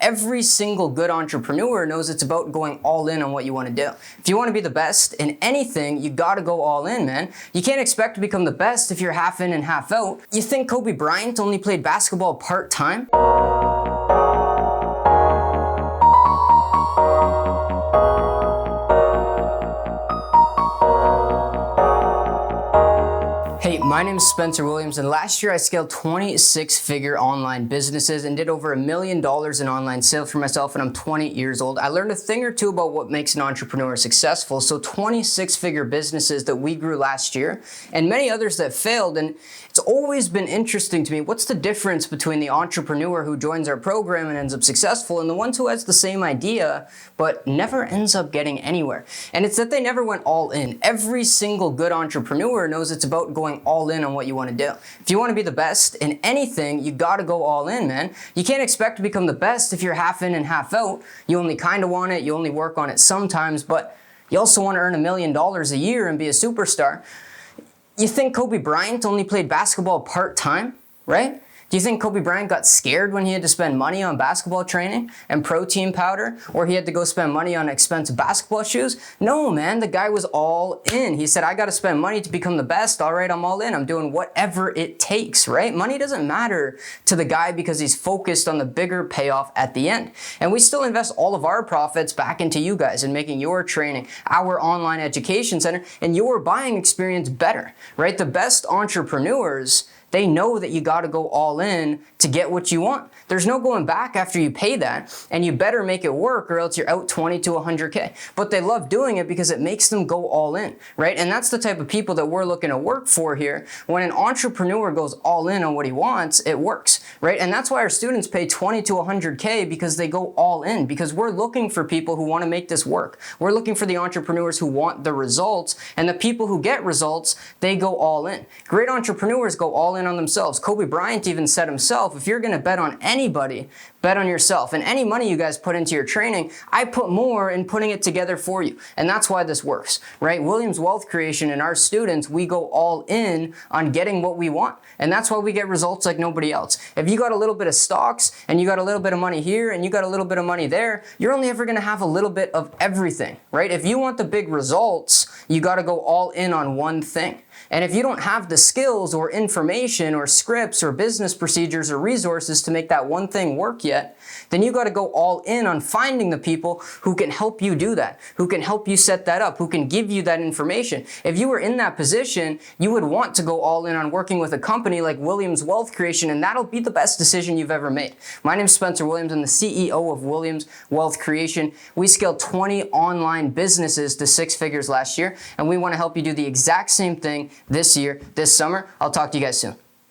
every single good entrepreneur knows it's about going all in on what you want to do. If you want to be the best in anything, you got to go all in, man. You can't expect to become the best if you're half in and half out. You think Kobe Bryant only played basketball part-time? Hey, my name is Spencer Williams, and last year I scaled 26-figure online businesses and did over $1 million in online sales for myself, and I'm 20 years old. I learned a thing or two about what makes an entrepreneur successful. So 26-figure businesses that we grew last year and many others that failed, and it's always been interesting to me, what's the difference between the entrepreneur who joins our program and ends up successful and the ones who has the same idea but never ends up getting anywhere? And it's that they never went all in. Every single good entrepreneur knows it's about going all in on what you want to do. If you want to be the best in anything, you got to go all in, man. You can't expect to become the best if you're half in and half out. You only kind of want it, you only work on it sometimes, but you also want to earn $1 million a year and be a superstar. You think Kobe Bryant only played basketball part-time, right? Do you think Kobe Bryant got scared when he had to spend money on basketball training and protein powder, or he had to go spend money on expensive basketball shoes? No, man, the guy was all in. He said, I got to spend money to become the best. All right, I'm all in. I'm doing whatever it takes, right? Money doesn't matter to the guy because he's focused on the bigger payoff at the end. And we still invest all of our profits back into you guys and making your training, our online education center, and your buying experience better, right? The best entrepreneurs, they know that you got to go all in to get what you want. There's no going back after you pay that, and you better make it work or else you're out 20 to 100K. But they love doing it because it makes them go all in, right? And that's the type of people that we're looking to work for here. When an entrepreneur goes all in on what he wants, it works, right? And that's why our students pay 20 to 100K, because they go all in, because we're looking for people who want to make this work. We're looking for the entrepreneurs who want the results, and the people who get results, they go all in. Great entrepreneurs go all in on themselves. Kobe Bryant even said himself, if you're going to bet on anybody, bet on yourself. And any money you guys put into your training, I put more in putting it together for you. And that's why this works, right? Williams Wealth Creation and our students, we go all in on getting what we want. And that's why we get results like nobody else. If you got a little bit of stocks and you got a little bit of money here and you got a little bit of money there, you're only ever going to have a little bit of everything, right? If you want the big results, you got to go all in on one thing. And if you don't have the skills or information or scripts or business procedures or resources to make that one thing work yet, then you got to go all in on finding the people who can help you do that, who can help you set that up, who can give you that information. If you were in that position, you would want to go all in on working with a company like Williams Wealth Creation, and that'll be the best decision you've ever made. My name is Spencer Williams. I'm the CEO of Williams Wealth Creation. We scaled 20 online businesses to 6 figures last year, and we want to help you do the exact same thing this year, this summer. I'll talk to you guys soon.